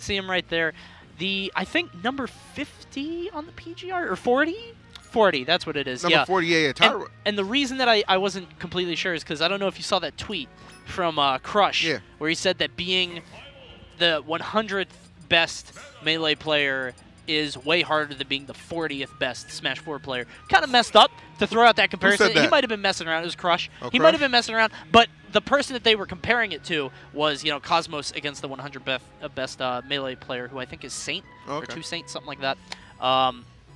see him right there. I think number 50 on the PGR, or 40? 40, that's what it is. Number 48, Tyro. And the reason that I wasn't completely sure is because I don't know if you saw that tweet from Crush, where he said that being the 100th best Melee player is way harder than being the 40th best Smash 4 player. Kind of messed up to throw out that comparison. He might have been messing around. It was Crush. Oh, he might have been messing around, but the person that they were comparing it to was, you know, Cosmos against the 100th best Melee player, who I think is Saint, or 2 Saint, something like that.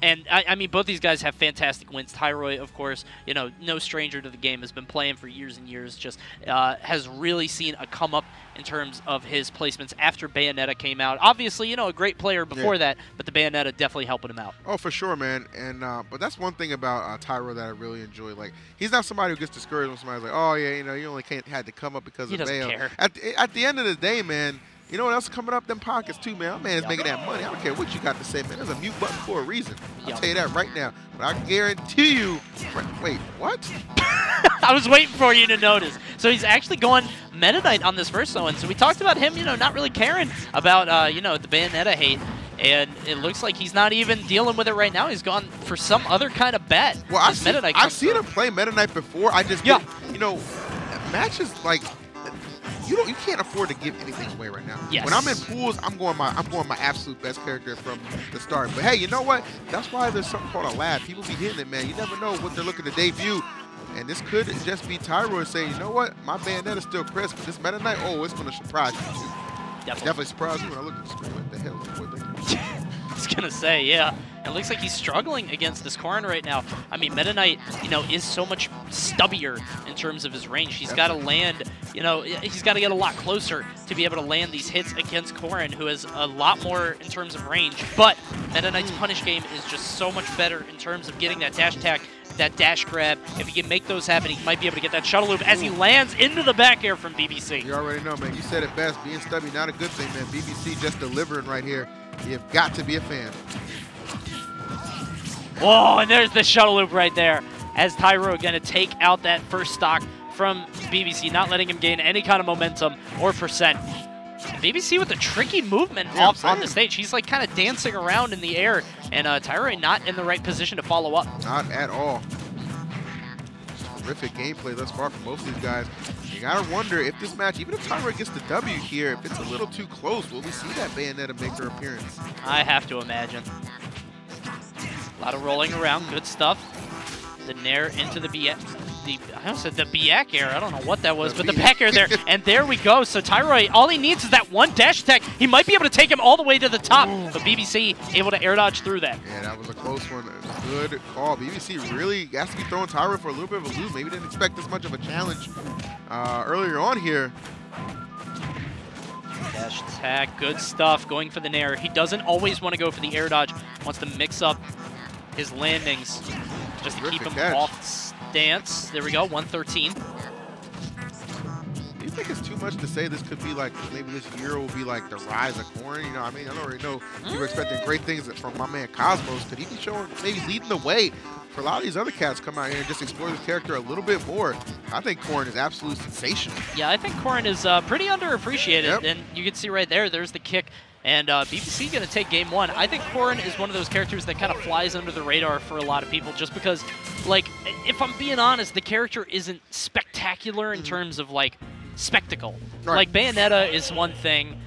And, I mean, both these guys have fantastic wins. Tyroy, of course, you know, no stranger to the game, has been playing for years and years, just has really seen a come-up in terms of his placements after Bayonetta came out. Obviously, you know, a great player before that, but the Bayonetta definitely helping him out. Oh, for sure, man. And but that's one thing about Tyro that I really enjoy. Like, he's not somebody who gets discouraged when somebody's like, oh, yeah, you know, you only had to come up because of Bayo. He doesn't care. At the end of the day, man, you know what else is coming up them pockets too, man? My man is making that money. I don't care what you got to say, man. There's a mute button for a reason. I'll tell you that right now. But I guarantee you. Wait, what? I was waiting for you to notice. So he's actually going Meta Knight on this first one. So we talked about him, you know, not really caring about, you know, the Bayonetta hate. And it looks like he's not even dealing with it right now. He's gone for some other kind of bet. Well, I've seen him play Meta Knight before. I just, you know, matches like. You can't afford to give anything away right now. Yes. When I'm in pools, I'm going my absolute best character from the start. But hey, you know what? That's why there's something called a lab. People be hitting it, man. You never know what they're looking to debut. And this could just be Tyro saying, you know what? My Bayonetta's still crisp, but this Meta Knight, oh, it's going to surprise you too. Definitely surprise you when I look at the screen. What the hell is the boy thinking? I was going to say, yeah. It looks like he's struggling against this Corrin right now. I mean, Meta Knight, you know, is so much stubbier in terms of his range. He's got to land, you know, he's got to get a lot closer to be able to land these hits against Corrin, who has a lot more in terms of range. But Meta Knight's punish game is just so much better in terms of getting that dash attack, that dash grab. If he can make those happen, he might be able to get that shuttle loop as he lands into the back air from BBC. You already know, man. You said it best. Being stubby, not a good thing, man. BBC just delivering right here. You've got to be a fan. Whoa, and there's the shuttle loop right there as Tyro going to take out that first stock from BBC, not letting him gain any kind of momentum or percent. And BBC with a tricky movement off on the stage. He's like kind of dancing around in the air, and Tyro not in the right position to follow up. Not at all. Terrific gameplay thus far from most of these guys. You gotta wonder if this match, even if Tyro gets the W here, if it's a little too close, will we see that Bayonetta make her appearance? I have to imagine. A lot of rolling around, good stuff. The Nair into the I almost said the Biak air. I don't know what that was, but the back air there. And there we go. So Tyro, all he needs is that one dash attack. He might be able to take him all the way to the top, but BBC able to air dodge through that. Yeah, that was a close one. Good call. BBC really has to be throwing Tyro for a little bit of a loop. Maybe didn't expect this much of a challenge earlier on here. Dash attack, good stuff. Going for the Nair. He doesn't always want to go for the air dodge. Wants to mix up his landings just to keep him off stance. There we go, 113. Do you think it's too much to say this could be like, maybe this year will be like the rise of Corrin? You know, I mean, I don't really know. You were expecting great things from my man Cosmos. Could he be showing, maybe leading the way for a lot of these other cats come out here and just explore this character a little bit more? I think Corrin is absolutely sensational. Yeah, I think Corrin is pretty underappreciated. And you can see right there, there's the kick. And BBC going to take game one. I think Corrin is one of those characters that kind of flies under the radar for a lot of people just because, like, if I'm being honest, the character isn't spectacular in terms of, like, spectacle. Like, Bayonetta is one thing.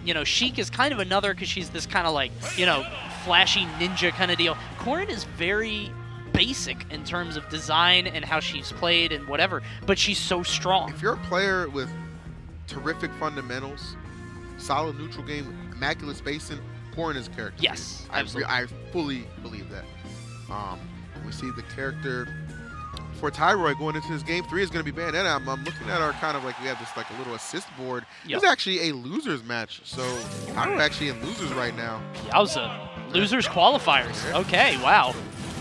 You know, Sheik is kind of another because she's this kind of, like, you know, flashy ninja kind of deal. Corrin is very basic in terms of design and how she's played and whatever, but she's so strong. If you're a player with terrific fundamentals, solid neutral game, immaculate spacing, Corrin is a character. Yes, absolutely. I fully believe that. We see the character for Tyroy going into this game 3 is going to be Bayonetta. I'm looking at our kind of like, we have this like a little assist board. It's actually a losers match. So Tyroy actually in losers right now. Yowza. Losers qualifiers. Okay, wow.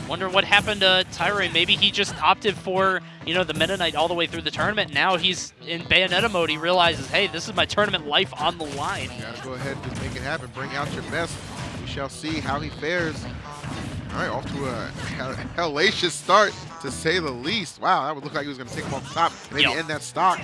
Wonder what happened to Tyroy. Maybe he just opted for, you know, the Meta Knight all the way through the tournament. Now he's in Bayonetta mode. He realizes, hey, this is my tournament life on the line. You gotta go ahead and just make it happen. Bring out your best. We shall see how he fares. All right, off to a hellacious start, to say the least. Wow, that would look like he was going to take him off the top and maybe end that stock.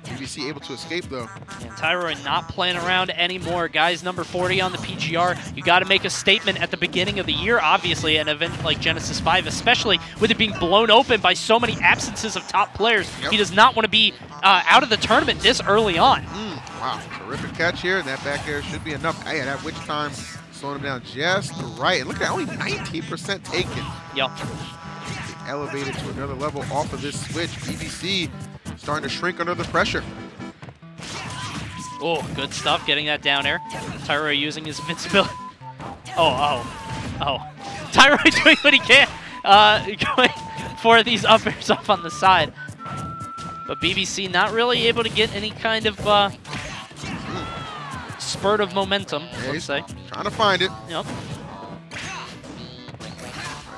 BBC able to escape, though. And Tyroy not playing around anymore. Guys, number 40 on the PGR. You got to make a statement at the beginning of the year, obviously, an event like Genesis 5, especially with it being blown open by so many absences of top players. He does not want to be out of the tournament this early on. Wow, terrific catch here, and that back air should be enough. Hey, at which time slowing him down just right. And look at only 19% taken. Yep. Elevated to another level off of this switch. BBC starting to shrink under the pressure. Oh, good stuff getting that down air. Tyroy using his invincibility. Oh. Tyroy doing what he can. Going for these up airs up on the side. But BBC not really able to get any kind of spurt of momentum, let's say. Trying to find it. Yep.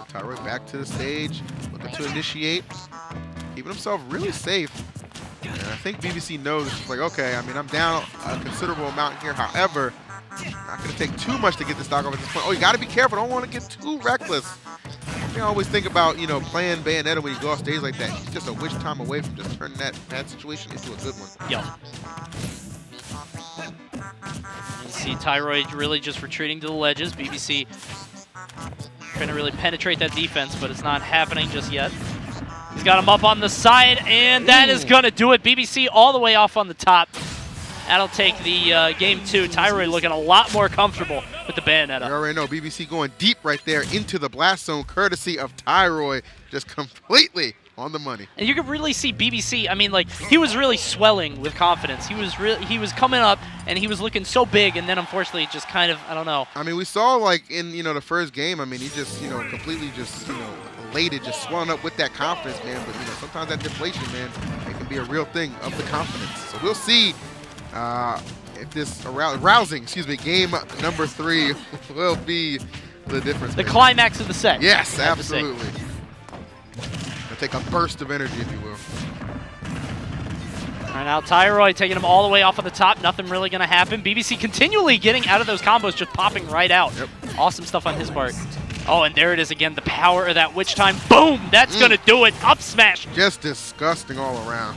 Tyroy back to the stage, looking to initiate, keeping himself really safe. And I think BBC knows it's just like, okay, I mean, I'm down a considerable amount here. However, not going to take too much to get the stock off at this point. Oh, you got to be careful. Don't want to get too reckless. I always think about, you know, playing Bayonetta when you go off stage like that. He's just a wish time away from just turning that situation into a good one. Yep. You see Tyroy really just retreating to the ledges. BBC trying to really penetrate that defense, but it's not happening just yet. He's got him up on the side, and that is going to do it. BBC all the way off on the top. That'll take the game 2. Tyroy looking a lot more comfortable with the Bayonetta. You already know BBC going deep right there into the blast zone, courtesy of Tyroy, just completely on the money. And you could really see BBC, I mean, like, he was really swelling with confidence. He was coming up, and he was looking so big, and then unfortunately just kind of, I don't know. I mean, we saw, like, in, you know, the first game, I mean, he just, you know, completely just, you know, elated, just swelling up with that confidence, man. But, you know, sometimes that deflation, man, it can be a real thing of the confidence. So we'll see if this rousing, game number 3 will be the difference. The climax of the set. Yes, absolutely. Take a burst of energy, if you will. All right, now Tyroy taking him all the way off on the top. Nothing really going to happen. BBC continually getting out of those combos, just popping right out. Yep. Awesome stuff on his part. Oh, and there it is again, the power of that witch time. Boom! That's going to do it. Up smash. Just disgusting all around.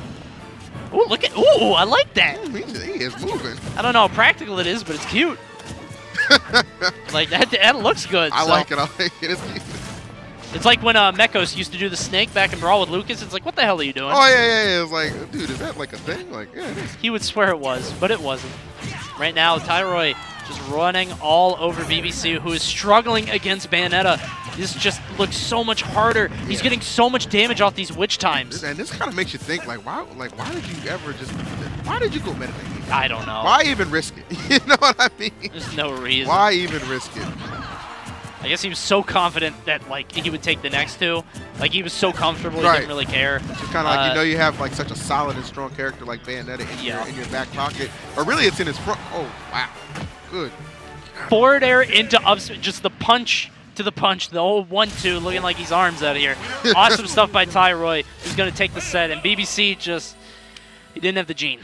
Ooh, look at, ooh, I like that. He is moving. I don't know how practical it is, but it's cute. Like, that looks good. I like it. It's cute. It's like when Mekos used to do the snake back in Brawl with Lucas. It's like, what the hell are you doing? Oh, yeah. It was like, dude, is that like a thing? Like, yeah, it is. He would swear it was, but it wasn't. Right now, Tyroy just running all over BBC, who is struggling against Bayonetta. This just looks so much harder. Yeah. He's getting so much damage off these witch times. And this kind of makes you think, like, why did you ever just, why did you go meditate? I don't know. Why even risk it? You know what I mean? There's no reason. Why even risk it? I guess he was so confident that, like, he would take the next 2. Like, he was so comfortable, he didn't really care. It's just kind of like, you know, you have, like, such a solid and strong character like Bayonetta in your back pocket. Or really, it's in his front. Oh, wow. Good. Forward air into up, just the punch to the punch, the old 1-2, looking like he's arms out of here. Awesome stuff by Tyroy, who's going to take the set. And BBC just, he didn't have the gene.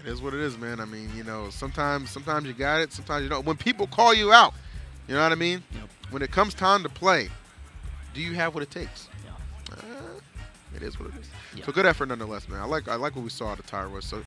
It is what it is, man. I mean, you know, sometimes you got it, sometimes you don't. When people call you out, you know what I mean? Yep. When it comes time to play, do you have what it takes? Yeah. It is what it is. Yeah. So good effort nonetheless, man. I like what we saw out of Tyroy. So